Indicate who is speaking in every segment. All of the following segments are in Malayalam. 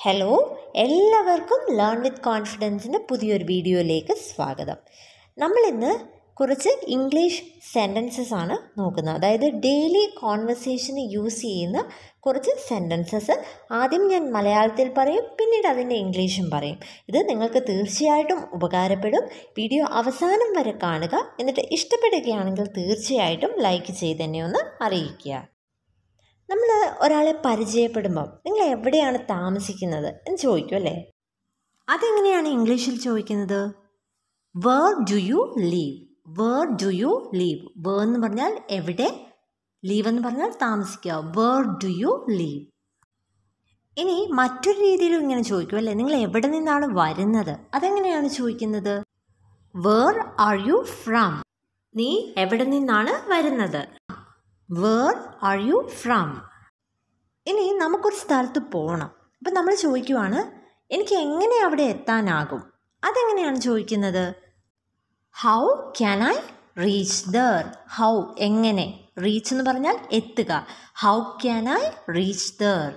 Speaker 1: ഹലോ, എല്ലാവർക്കും ലേൺ വിത്ത് കോൺഫിഡൻസിൻ്റെ പുതിയൊരു വീഡിയോയിലേക്ക് സ്വാഗതം. നമ്മളിന്ന് കുറച്ച് ഇംഗ്ലീഷ് സെൻറ്റൻസസ് ആണ് നോക്കുന്നത്. അതായത് ഡെയിലി കോൺവെർസേഷന് യൂസ് ചെയ്യുന്ന കുറച്ച് സെൻറ്റൻസസ്. ആദ്യം ഞാൻ മലയാളത്തിൽ പറയും, പിന്നീട് അതിൻ്റെ ഇംഗ്ലീഷും പറയും. ഇത് നിങ്ങൾക്ക് തീർച്ചയായിട്ടും ഉപകാരപ്പെടും. വീഡിയോ അവസാനം വരെ കാണുക. എന്നിട്ട് ഇഷ്ടപ്പെടുകയാണെങ്കിൽ തീർച്ചയായിട്ടും ലൈക്ക് ചെയ്ത് തന്നെ ഒന്ന് അറിയിക്കുക. നമ്മൾ ഒരാളെ പരിചയപ്പെടുമ്പം നിങ്ങൾ എവിടെയാണ് താമസിക്കുന്നത് എന്ന് ചോദിക്കും അല്ലേ? അതെങ്ങനെയാണ് ഇംഗ്ലീഷിൽ ചോദിക്കുന്നത്? Where do you live. Where do you live. Where എന്ന് പറഞ്ഞാൽ എവിടെ, ലീവ് എന്ന് പറഞ്ഞാൽ താമസിക്കുക. Where do you live. ഇനി മറ്റൊരു രീതിയിലും ഇങ്ങനെ ചോദിക്കും അല്ലേ? നിങ്ങൾ എവിടെ നിന്നാണ് വരുന്നത്? അതെങ്ങനെയാണ് ചോദിക്കുന്നത്? Where are you from. നീ എവിടെ നിന്നാണ് വരുന്നത്? Where are you from. ഇനി നമുക്കൊരു സ്ഥലത്ത് പോകണം. അപ്പം നമ്മൾ ചോദിക്കുവാണ്, എനിക്ക് എങ്ങനെ അവിടെ എത്താനാകും? അതെങ്ങനെയാണ് ചോദിക്കുന്നത്? How can I reach there. How എങ്ങനെ, റീച്ച് എന്ന് പറഞ്ഞാൽ എത്തുക. How can I reach there.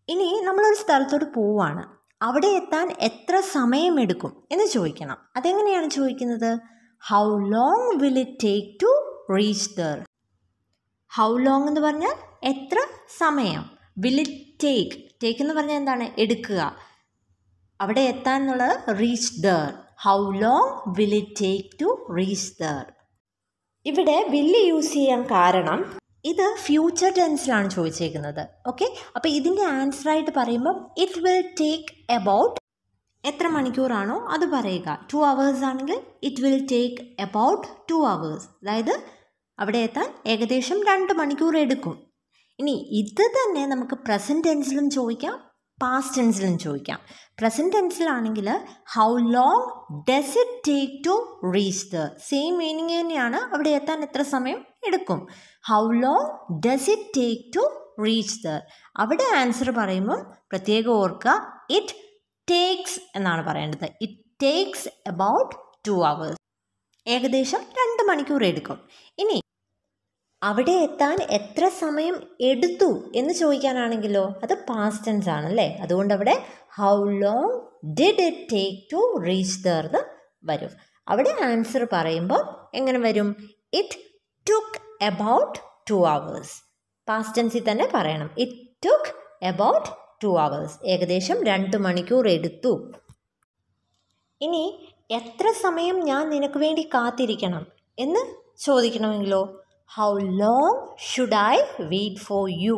Speaker 1: ഇനി നമ്മളൊരു സ്ഥലത്തോട്ട് പോവാണ്, അവിടെ എത്താൻ എത്ര സമയമെടുക്കും എന്ന് ചോദിക്കണം. അതെങ്ങനെയാണ് ചോദിക്കുന്നത്? How long will it take to reach there. How long എന്ന് പറഞ്ഞാൽ എത്ര സമയം. വിൽ ഇറ്റ് ടേക്ക്, ടേക്ക് എന്ന് പറഞ്ഞാൽ എന്താണ്? എടുക്കുക. അവിടെ എത്താൻ എന്നുള്ളത് reach there. How long will it take to reach there. ഇവിടെ വില്ല് യൂസ് ചെയ്യാൻ കാരണം ഇത് ഫ്യൂച്ചർ ടെൻസിലാണ് ചോദിച്ചേക്കുന്നത്. ഓക്കെ, അപ്പോൾ ഇതിൻ്റെ ആൻസറായിട്ട് പറയുമ്പം ഇറ്റ് വിൽ ടേക്ക് എബൌട്ട്, എത്ര മണിക്കൂറാണോ അത് പറയുക. 2 hours ആണെങ്കിൽ it will take about 2 hours. അതായത് അവിടെ എത്താൻ ഏകദേശം 2 മണിക്കൂർ എടുക്കും. ഇനി ഇത് തന്നെ നമുക്ക് പ്രസൻറ്റ് ടെൻസിലും ചോദിക്കാം, പാസ്റ്റ് ടെൻസിലും ചോദിക്കാം. പ്രസൻറ്റ് ടെൻസിലാണെങ്കിൽ how long does it take to reach there. Same meaning തന്നെയാണ്, അവിടെ എത്താൻ എത്ര സമയം എടുക്കും. How long does it take to reach there. അവിടെ ആൻസർ പറയുമ്പം പ്രത്യേകം ഓർക്കുക, ഇറ്റ് ടേക്സ് എന്നാണ് പറയേണ്ടത്. It takes about 2 hours. ഏകദേശം 2 മണിക്കൂർ എടുക്കും. ഇനി അവിടെ എത്താൻ എത്ര സമയം എടുത്തു എന്ന് ചോദിക്കാനാണെങ്കിലോ അത് പാസ്റ്റ് ടെൻസ് ആണല്ലേ. അതുകൊണ്ട് അവിടെ how long did it take to reach there എന്ന് വരും. അവിടെ ആൻസർ പറയുമ്പോൾ എങ്ങനെ വരും? It took about 2 hours. Past ടെൻസിൽ തന്നെ പറയണം. It took about 2 hours. ഏകദേശം 2 മണിക്കൂർ എടുത്തു. ഇനി എത്ര സമയം ഞാൻ നിനക്ക് വേണ്ടി കാത്തിരിക്കണം എന്ന് ചോദിക്കണമെങ്കിലോ how long should I wait for you.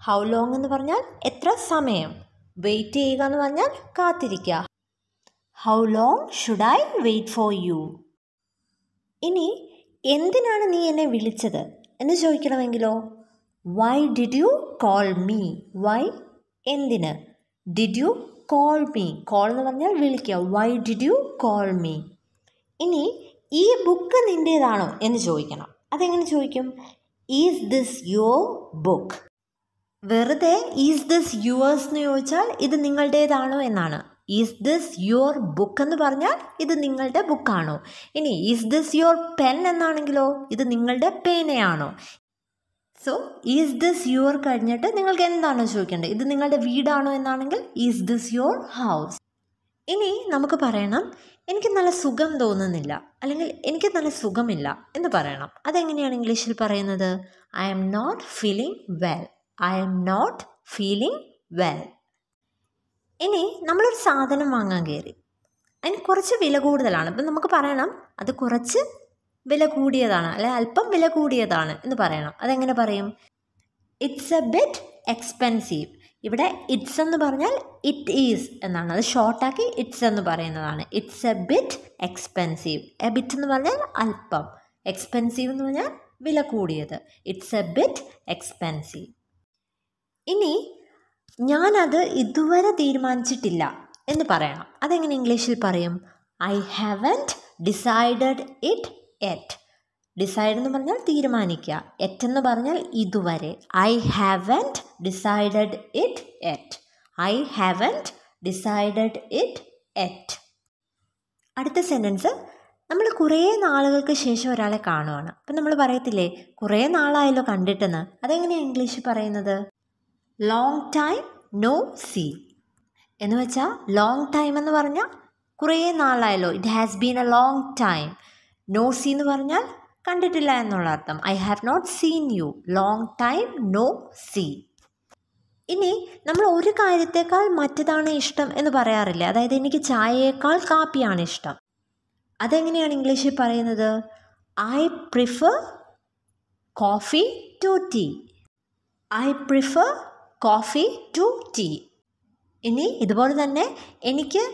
Speaker 1: How long എന്ന് പറഞ്ഞാൽ എത്ര സമയം, വെയിറ്റ് ചെയ്യുക എന്ന് പറഞ്ഞാൽ കാത്തിരിക്കുക. How long should I wait for you. ഇനി എന്തിനാണ് നീ എന്നെ വിളിച്ചത് എന്ന് ചോദിക്കണമെങ്കിലോ why did you call me. Why എന്തിന്, did you call me. Call എന്ന് പറഞ്ഞാൽ വിളിക്കുക. Why did you call me. ഇനി ഈ ബുക്ക് നിൻ്റേതാണോ എന്ന് ചോദിക്കണം. അതെങ്ങനെ ചോദിക്കും? Is this your book. വെറുതെ ഈസ് ദിസ് യുവേഴ്സ് എന്ന് ചോദിച്ചാൽ ഇത് നിങ്ങളുടേതാണോ എന്നാണ്. ഈസ് ദിസ് യുവർ ബുക്ക് എന്ന് പറഞ്ഞാൽ ഇത് നിങ്ങളുടെ ബുക്കാണോ. ഇനി ഈസ് ദിസ് യുവർ പെൻ എന്നാണെങ്കിലോ ഇത് നിങ്ങളുടെ പേനയാണോ. സോ ഈസ് ദിസ് യുവർ കഴിഞ്ഞിട്ട് നിങ്ങൾക്ക് എന്താണോ ചോദിക്കേണ്ടത്, ഇത് നിങ്ങളുടെ വീടാണോ എന്നാണെങ്കിൽ ഈസ് ദിസ് യുവർ ഹൗസ്. ഇനി നമുക്ക് പറയണം എനിക്ക് നല്ല സുഖം തോന്നുന്നില്ല, അല്ലെങ്കിൽ എനിക്ക് നല്ല സുഖമില്ല എന്ന് പറയണം. അതെങ്ങനെയാണ് ഇംഗ്ലീഷിൽ പറയുന്നത്? I'm not feeling well. I'm not feeling well. ഇനി നമ്മളൊരു സാധനം വാങ്ങാൻ കയറി, അതിന് കുറച്ച് വില കൂടുതലാണ്. അപ്പം നമുക്ക് പറയണം അത് കുറച്ച് വില കൂടിയതാണ്, അല്ലെ അല്പം വില കൂടിയതാണ് എന്ന് പറയണം. അതെങ്ങനെ പറയും? It's A bit expensive. ഇവിടെ ഇറ്റ്സ് എന്ന് പറഞ്ഞാൽ ഇറ്റ് ഈസ് എന്നാണ്, അത് ഷോർട്ടാക്കി ഇറ്റ്സ് എന്ന് പറയുന്നതാണ്. It's A bit expensive. A bit എന്ന് പറഞ്ഞാൽ അല്പം, എക്സ്പെൻസീവ് എന്ന് പറഞ്ഞാൽ വില കൂടിയത്. It's A bit expensive. ഇനി ഞാനത് ഇതുവരെ തീരുമാനിച്ചിട്ടില്ല എന്ന് പറയണം. അതെങ്ങനെ ഇംഗ്ലീഷിൽ പറയും? I haven't decided it yet. Decide എന്ന് പറഞ്ഞാൽ തീരുമാനിക്കുക, എറ്റ് എന്ന് പറഞ്ഞാൽ ഇതുവരെ. I haven't decided it yet. I haven't decided it yet. അടുത്ത സെൻറ്റൻസ്, നമ്മൾ കുറേ നാളുകൾക്ക് ശേഷം ഒരാളെ കാണുവാണ്. അപ്പം നമ്മൾ പറയത്തില്ലേ കുറേ നാളായല്ലോ കണ്ടിട്ടെന്ന്. അതെങ്ങനെയാണ് ഇംഗ്ലീഷിൽ പറയുന്നത്? Long time no see. എന്ന് വെച്ചാൽ ലോങ് ടൈം എന്ന് പറഞ്ഞാൽ കുറേ നാളായല്ലോ, it has been a long time. No see എന്ന് പറഞ്ഞാൽ കണ്ടിട്ടില്ല എന്നുള്ള അർത്ഥം. I have not seen you. Long time no see. ഇനി നമ്മൾ ഒരു കാര്യത്തേക്കാൾ മറ്റതാണ് ഇഷ്ടം എന്ന് പറയാറില്ല. അതായത് എനിക്ക് ചായയേക്കാൾ കാപ്പിയാണ് ഇഷ്ടം. അതെങ്ങനെയാണ് ഇംഗ്ലീഷിൽ പറയുന്നത്? I prefer coffee to tea. I prefer coffee to tea. ഇനി ഇതുപോലെ തന്നെ എനിക്ക്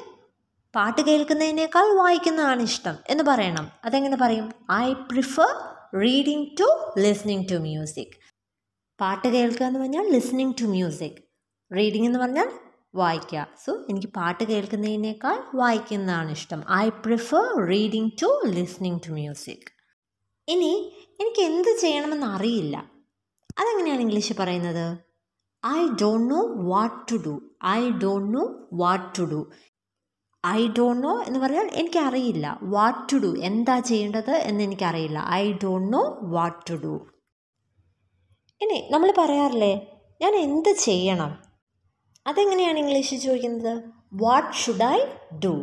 Speaker 1: പാട്ട് കേൾക്കുന്നതിനേക്കാൾ വായിക്കുന്നതാണ് ഇഷ്ടം എന്ന് പറയണം. അതെങ്ങനെ പറയും? I prefer reading to listening to music. പാട്ട് കേൾക്കുക എന്ന് പറഞ്ഞാൽ ലിസ്ണിങ് ടു മ്യൂസിക്. റീഡിങ് എന്ന് പറഞ്ഞാൽ വായിക്കുക. സോ എനിക്ക് പാട്ട് കേൾക്കുന്നതിനേക്കാൾ വായിക്കുന്നതാണ് ഇഷ്ടം. I prefer reading to listening to music. ഇനി എനിക്ക് എന്ത് ചെയ്യണമെന്ന് അറിയില്ല. അതെങ്ങനെയാണ് ഇംഗ്ലീഷിൽ പറയുന്നത്? I don't know what to do. I don't know what to do. I don't know എന്ന് പറഞ്ഞാൽ എനിക്കറിയില്ല. വാട്ട് ടു ഡു, എന്താ ചെയ്യേണ്ടത് എന്ന് എനിക്കറിയില്ല. I don't know what to do. ഇനി നമ്മൾ പറയാറില്ലേ, ഞാൻ എന്ത് ചെയ്യണം? അതെങ്ങനെയാണ് ഇംഗ്ലീഷിൽ ചോദിക്കുന്നത്? What should I do.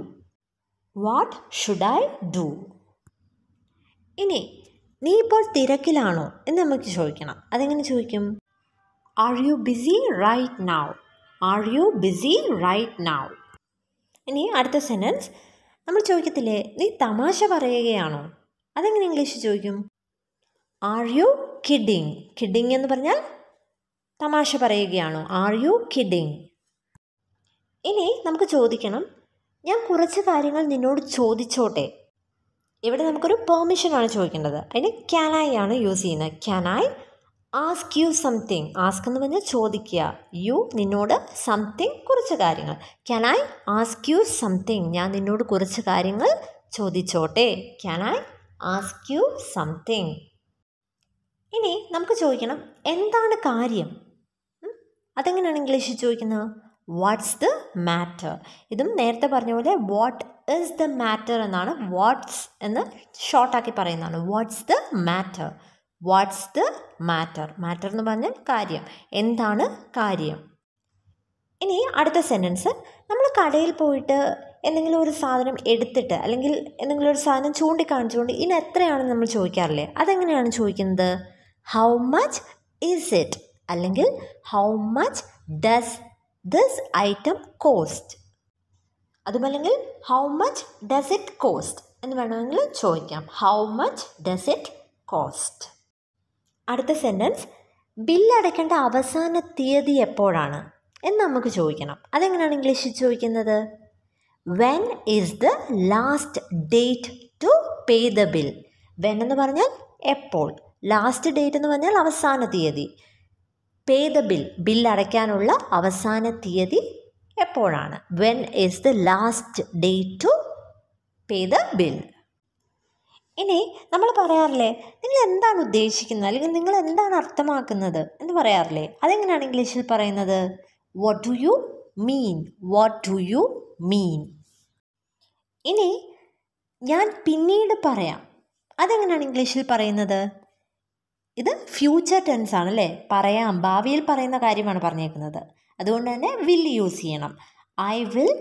Speaker 1: What should I do. ഇനി നീ ഇപ്പോൾ തിരക്കിലാണോ എന്ന് നമുക്ക് ചോദിക്കണം. അതെങ്ങനെ ചോദിക്കും? Are you busy right now. Are you busy right now. ഇനി അടുത്ത സെൻറ്റൻസ് നമ്മൾ ചോദിക്കത്തില്ലേ, നീ തമാശ പറയുകയാണോ? അതെങ്ങനെ ഇംഗ്ലീഷിൽ ചോദിക്കും? Are U kidding. കിഡിങ് എന്ന് പറഞ്ഞാൽ തമാശ പറയുകയാണോ? Are you kidding. ഇനി നമുക്ക് ചോദിക്കണം, ഞാൻ കുറച്ച് കാര്യങ്ങൾ നിന്നോട് ചോദിച്ചോട്ടെ. ഇവിടെ നമുക്കൊരു പെർമിഷനാണ് ചോദിക്കേണ്ടത്. അതിന് ക്യാൻ ഐ ആണ് യൂസ് ചെയ്യുന്നത്. Can I ask you something. Ask എന്ന് പറഞ്ഞാൽ ചോദിക്കുക. യു നിന്നോട്, സംതിങ് കുറച്ച് കാര്യങ്ങൾ. Can I ask you something. ഞാൻ നിന്നോട് കുറച്ച് കാര്യങ്ങൾ ചോദിച്ചോട്ടെ. Can I ask you something. ഇനി നമുക്ക് ചോദിക്കണം, എന്താണ് കാര്യം? അതെങ്ങനെയാണ് ഇംഗ്ലീഷിൽ ചോദിക്കുന്നത്? What's the matter. ഇതും നേരത്തെ പറഞ്ഞ പോലെ വാട്ട് ഈസ് ദ മാറ്റർ എന്നാണ്. വാട്ട്സ് എന്ന് ഷോർട്ടാക്കി പറയുന്നതാണ്. What's the matter. What's the matter. Matter എന്ന് പറഞ്ഞാൽ കാര്യം. എന്താണ് കാര്യം? ഇനി അടുത്ത സെൻറ്റൻസ്, നമ്മൾ കടയിൽ പോയിട്ട് എന്തെങ്കിലും ഒരു സാധനം എടുത്തിട്ട് അല്ലെങ്കിൽ എന്തെങ്കിലും ഒരു സാധനം ചൂണ്ടിക്കാണിച്ചുകൊണ്ട് ഇനി എത്രയാണെന്ന് നമ്മൾ ചോദിക്കാറില്ലേ? അതെങ്ങനെയാണ് ചോദിക്കുന്നത്? ഹൗ മച്ച് ഈസ് ഇറ്റ്, അല്ലെങ്കിൽ how much does this item cost. അതുമല്ലെങ്കിൽ how much does it cost എന്ന് വേണമെങ്കിൽ ചോദിക്കാം. How much does it cost. അടുത്ത സെൻറ്റൻസ്, ബില്ലടയ്ക്കേണ്ട അവസാന തീയതി എപ്പോഴാണ് എന്ന് നമുക്ക് ചോദിക്കണം. അതെങ്ങനെയാണ് ഇംഗ്ലീഷിൽ ചോദിക്കുന്നത്? When is the last date to pay the bill. When എന്ന് പറഞ്ഞാൽ എപ്പോൾ, ലാസ്റ്റ് ഡേറ്റ് എന്ന് പറഞ്ഞാൽ അവസാന തീയതി. പേ ദ ബിൽ, ബില്ലടയ്ക്കാനുള്ള അവസാന തീയതി എപ്പോഴാണ്? When is the last date to pay the bill. ഇനി നമ്മൾ പറയാറില്ലേ, നിങ്ങൾ എന്താണ് ഉദ്ദേശിക്കുന്നത് അല്ലെങ്കിൽ നിങ്ങൾ എന്താണ് അർത്ഥമാക്കുന്നത് എന്ന് പറയാറില്ലേ? അതെങ്ങനെയാണ് ഇംഗ്ലീഷിൽ പറയുന്നത്? What do you mean. What do you mean. ഇനി ഞാൻ പിന്നീട് പറയാം. അതെങ്ങനെയാണ് ഇംഗ്ലീഷിൽ പറയുന്നത്? ഇത് ഫ്യൂച്ചർ ടെൻസ് ആണല്ലേ, പറയാം, ഭാവിയിൽ പറയുന്ന കാര്യമാണ് പറഞ്ഞേക്കുന്നത്. അതുകൊണ്ട് തന്നെ വിൽ യൂസ് ചെയ്യണം. I will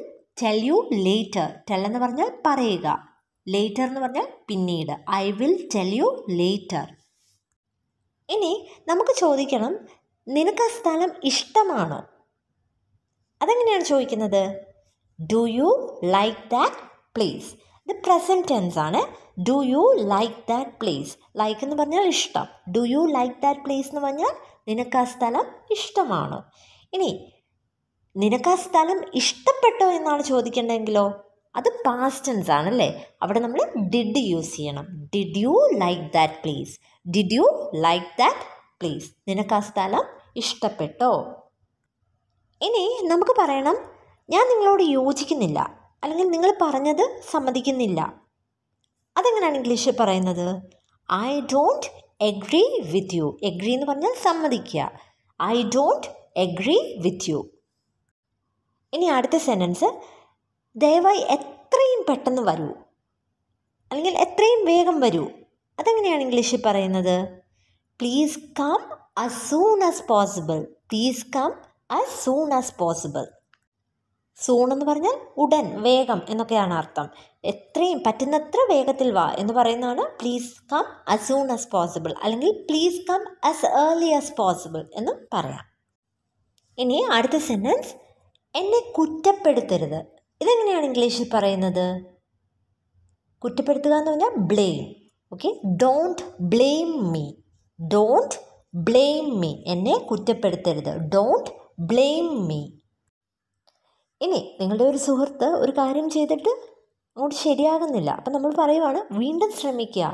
Speaker 1: tell you later. Tell എന്ന് പറഞ്ഞാൽ പറയുക, ലേറ്റർ എന്ന് പറഞ്ഞാൽ പിന്നീട്. I will tell you later. ഇനി നമുക്ക് ചോദിക്കണം, നിനക്ക് ആ സ്ഥലം ഇഷ്ടമാണോ? അതെങ്ങനെയാണ് ചോദിക്കുന്നത്? Do you like that place. ഇത് പ്രസൻറ്റ് ടെൻസ് ആണ്. Do you like that place. Like എന്ന് പറഞ്ഞാൽ ഇഷ്ടം. Do you like that place എന്ന് പറഞ്ഞാൽ നിനക്ക് ആ സ്ഥലം ഇഷ്ടമാണോ. ഇനി നിനക്ക് ആ സ്ഥലം ഇഷ്ടപ്പെട്ടോ എന്നാണ് ചോദിക്കേണ്ടതെങ്കിലോ അത് പാസ്റ്റ് ടെൻസ് ആണല്ലേ. അവിടെ നമ്മൾ ഡിഡ് യൂസ് ചെയ്യണം. Did you like that place. Did you like that place. നിനക്ക് ആ സ്ഥലം ഇഷ്ടപ്പെട്ടോ. ഇനി നമുക്ക് പറയണം, ഞാൻ നിങ്ങളോട് യോജിക്കുന്നില്ല അല്ലെങ്കിൽ നിങ്ങൾ പറഞ്ഞത് സമ്മതിക്കുന്നില്ല. അതെങ്ങനെയാണ് ഇംഗ്ലീഷിൽ പറയുന്നത്? I don't agree with you. Agree എന്ന് പറഞ്ഞാൽ സമ്മതിക്കുക. I don't agree with you. ഇനി അടുത്ത സെൻറ്റൻസ്, ദയവായി എത്രയും പെട്ടെന്ന് വരൂ അല്ലെങ്കിൽ എത്രയും വേഗം വരൂ. അതെങ്ങനെയാണ് ഇംഗ്ലീഷിൽ പറയുന്നത്? Please come as soon as possible. Please come as soon as possible. Soon എന്ന് പറഞ്ഞാൽ ഉടൻ, വേഗം എന്നൊക്കെയാണ് അർത്ഥം. എത്രയും പറ്റുന്നത്ര വേഗത്തിൽ വാ എന്ന് പറയുന്നതാണ് please come as soon as possible, അല്ലെങ്കിൽ please come as early as possible എന്നും പറയാം. ഇനി അടുത്ത സെൻറ്റൻസ്, എന്നെ കുറ്റപ്പെടുത്തരുത്. ഇതെങ്ങനെയാണ് ഇംഗ്ലീഷിൽ പറയുന്നത്? കുറ്റപ്പെടുത്തുക എന്ന് പറഞ്ഞാൽ blame. Okay, don't blame me. Don't blame me, എന്നെ കുറ്റപ്പെടുത്തരുത്. Don't blame me. ഇനി നിങ്ങളുടെ ഒരു സുഹൃത്ത് ഒരു കാര്യം ചെയ്തിട്ട് അങ്ങോട്ട് ശരിയാകുന്നില്ല, അപ്പം നമ്മൾ പറയുവാണ് വീണ്ടും ശ്രമിക്കുക.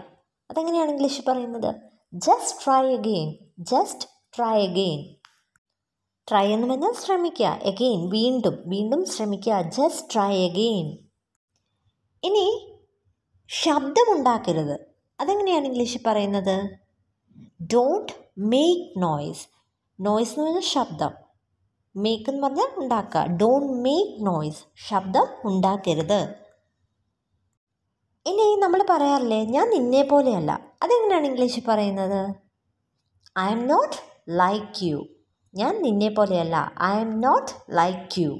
Speaker 1: അതെങ്ങനെയാണ് ഇംഗ്ലീഷിൽ പറയുന്നത്? Just try again. Just try again. Try എന്ന് പറഞ്ഞാൽ ശ്രമിക്കുക, അഗെയിൻ വീണ്ടും, വീണ്ടും ശ്രമിക്കുക. Just try again. ഇനി ശബ്ദമുണ്ടാക്കരുത്. അതെങ്ങനെയാണ് ഇംഗ്ലീഷിൽ പറയുന്നത്? Don't make noise. നോയ്സ് എന്ന് പറഞ്ഞാൽ ശബ്ദം, മേക്ക് എന്ന് പറഞ്ഞാൽ ഉണ്ടാക്കുക. ഡോണ്ട് മേക്ക് നോയ്സ്, ശബ്ദം ഉണ്ടാക്കരുത്. ഇനി നമ്മൾ പറയാറില്ലേ ഞാൻ നിന്നെ പോലെയല്ല. അതെങ്ങനെയാണ് ഇംഗ്ലീഷിൽ പറയുന്നത്? I'm not like you. ഞാൻ നിന്നെ പോലെയല്ല, I'm not like you.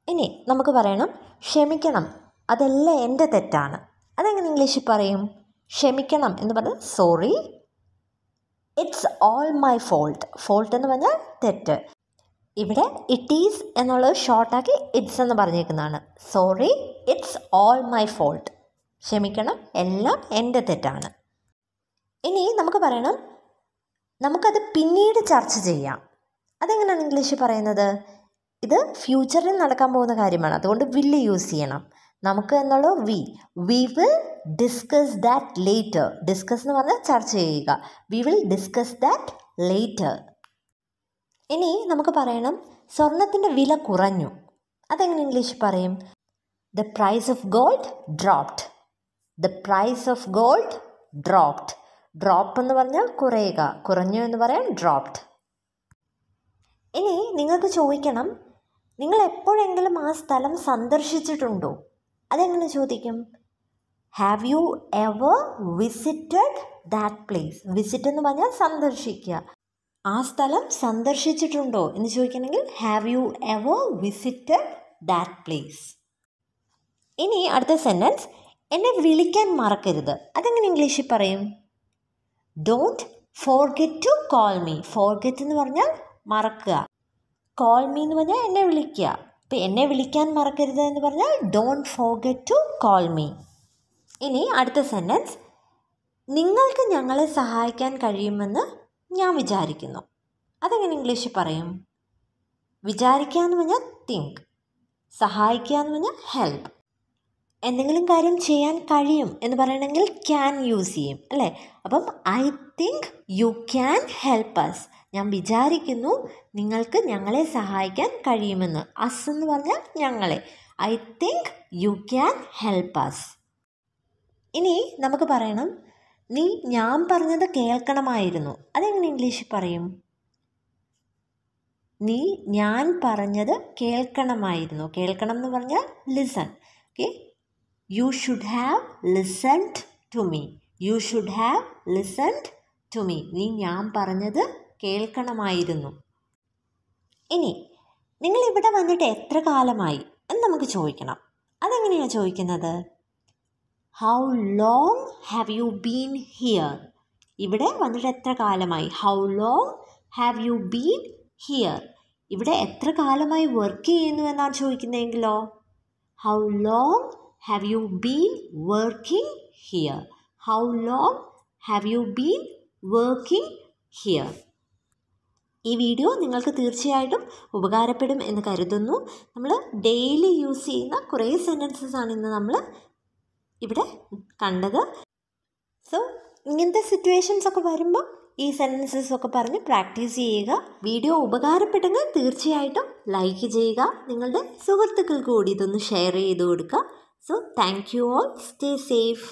Speaker 1: ഇനി നമുക്ക് പറയണം ക്ഷമിക്കണം, അതെല്ലാം എൻ്റെ തെറ്റാണ്. അതെങ്ങനെ ഇംഗ്ലീഷിൽ പറയും? ക്ഷമിക്കണം എന്ന് പറഞ്ഞാൽ sorry, it's all my fault. Fault എന്ന് പറഞ്ഞാൽ തെറ്റ്. ഇവിടെ ഇറ്റ് ഈസ് എന്നുള്ളത് ഷോർട്ടാക്കി ഇറ്റ്സ് എന്ന് പറഞ്ഞേക്കുന്നതാണ്. Sorry, it's all my fault. ക്ഷമിക്കണം, എല്ലാം എൻ്റെ തെറ്റാണ്. ഇനി നമുക്ക് പറയണം നമുക്കത് പിന്നീട് ചർച്ച ചെയ്യാം. അതെങ്ങനെയാണ് ഇംഗ്ലീഷിൽ പറയുന്നത്? ഇത് ഫ്യൂച്ചറിൽ നടക്കാൻ പോകുന്ന കാര്യമാണ്, അതുകൊണ്ട് വില്ല് യൂസ് ചെയ്യണം. നമുക്ക് എന്നുള്ള we will discuss that later. Discuss എന്ന് പറഞ്ഞാൽ ചർച്ച ചെയ്യുക. We will discuss that later. ഇനി നമുക്ക് പറയണം സ്വർണത്തിൻ്റെ വില കുറഞ്ഞു. അതെങ്ങനെ ഇംഗ്ലീഷിൽ പറയും? The price of gold dropped. The price of gold dropped. Drop എന്ന് പറഞ്ഞാൽ കുറയുക, കുറഞ്ഞു എന്ന് പറയാൻ ഡ്രോപ്ഡ്. ഇനി നിങ്ങൾക്ക് ചോദിക്കണം നിങ്ങൾ എപ്പോഴെങ്കിലും ആ സ്ഥലം സന്ദർശിച്ചിട്ടുണ്ടോ? അതെങ്ങനെ ചോദിക്കും? Have you ever visited that place. Visit എന്ന് പറഞ്ഞാൽ സന്ദർശിക്കുക. ആ സ്ഥലം സന്ദർശിച്ചിട്ടുണ്ടോ എന്ന് ചോദിക്കണമെങ്കിൽ have you ever visited that place. ഇനി അടുത്ത സെൻറ്റൻസ്, എന്നെ വിളിക്കാൻ മറക്കരുത്. അതെങ്ങനെ ഇംഗ്ലീഷിൽ പറയും? Don't forget to call me. Forget എന്ന് പറഞ്ഞാൽ മറക്കുക, കോൾ മീ എന്ന് പറഞ്ഞാൽ എന്നെ വിളിക്കുക. അപ്പോൾ എന്നെ വിളിക്കാൻ മറക്കരുത് എന്ന് പറഞ്ഞാൽ don't forget to call me. ഇനി അടുത്ത സെൻറ്റൻസ്, നിങ്ങൾക്ക് ഞങ്ങളെ സഹായിക്കാൻ കഴിയുമെന്ന് ഞാൻ വിചാരിക്കുന്നു. അതെങ്ങനെ ഇംഗ്ലീഷിൽ പറയും? വിചാരിക്കുക എന്ന് പറഞ്ഞാൽ തിങ്ക്, സഹായിക്കുക എന്ന് പറഞ്ഞാൽ ഹെൽപ്പ്. എന്തെങ്കിലും കാര്യം ചെയ്യാൻ കഴിയും എന്ന് പറയണമെങ്കിൽ ക്യാൻ യൂസ് ചെയ്യും അല്ലേ? അപ്പം I think you can help us. ഞാൻ വിചാരിക്കുന്നു നിങ്ങൾക്ക് ഞങ്ങളെ സഹായിക്കാൻ കഴിയുമെന്ന്. അസ് എന്ന് പറഞ്ഞാൽ ഞങ്ങളെ. I think you can help us. ഇനി നമുക്ക് പറയണം നീ ഞാൻ പറഞ്ഞത് കേൾക്കണമായിരുന്നു. അതെങ്ങനെ ഇംഗ്ലീഷിൽ പറയും? നീ ഞാൻ പറഞ്ഞത് കേൾക്കണമായിരുന്നു. കേൾക്കണം എന്ന് പറഞ്ഞാൽ listen. Okay, you should have listened to me. You should have listened to me. നീ ഞാൻ പറഞ്ഞത് കേൾക്കണമായിരുന്നു. ഇനി നിങ്ങളിവിടെ വന്നിട്ട് എത്ര കാലമായി എന്ന് നമുക്ക് ചോദിക്കണം. അതെങ്ങനെയാണ് ചോദിക്കുന്നത്? How long have you been here. ഇവിടെ വന്നിട്ട് എത്ര കാലമായി? How long have you been here. ഇവിടെ എത്ര കാലമായി വർക്ക് ചെയ്യുന്നു എന്നാണ് ചോദിക്കുന്നതെങ്കിലോ how long have you been working here. How long have you been working here. ഈ വീഡിയോ നിങ്ങൾക്ക് തീർച്ചയായിട്ടും ഉപകാരപ്പെടും എന്ന് കരുതുന്നു. നമ്മൾ ഡെയിലി യൂസ് ചെയ്യുന്ന കുറേ സെൻറ്റൻസസ് ആണ് ഇന്ന് നമ്മൾ ഇവിടെ കണ്ടത്. സോ ഇങ്ങനത്തെ സിറ്റുവേഷൻസ് ഒക്കെ വരുമ്പോൾ ഈ സെൻറ്റൻസസ് ഒക്കെ പറഞ്ഞ് പ്രാക്ടീസ് ചെയ്യുക. വീഡിയോ ഉപകാരപ്പെട്ടെങ്കിൽ തീർച്ചയായിട്ടും ലൈക്ക് ചെയ്യുക. നിങ്ങളുടെ സുഹൃത്തുക്കൾക്ക് കൂടി ഇതൊന്ന് ഷെയർ ചെയ്ത് കൊടുക്കുക. So thank you all. Stay safe.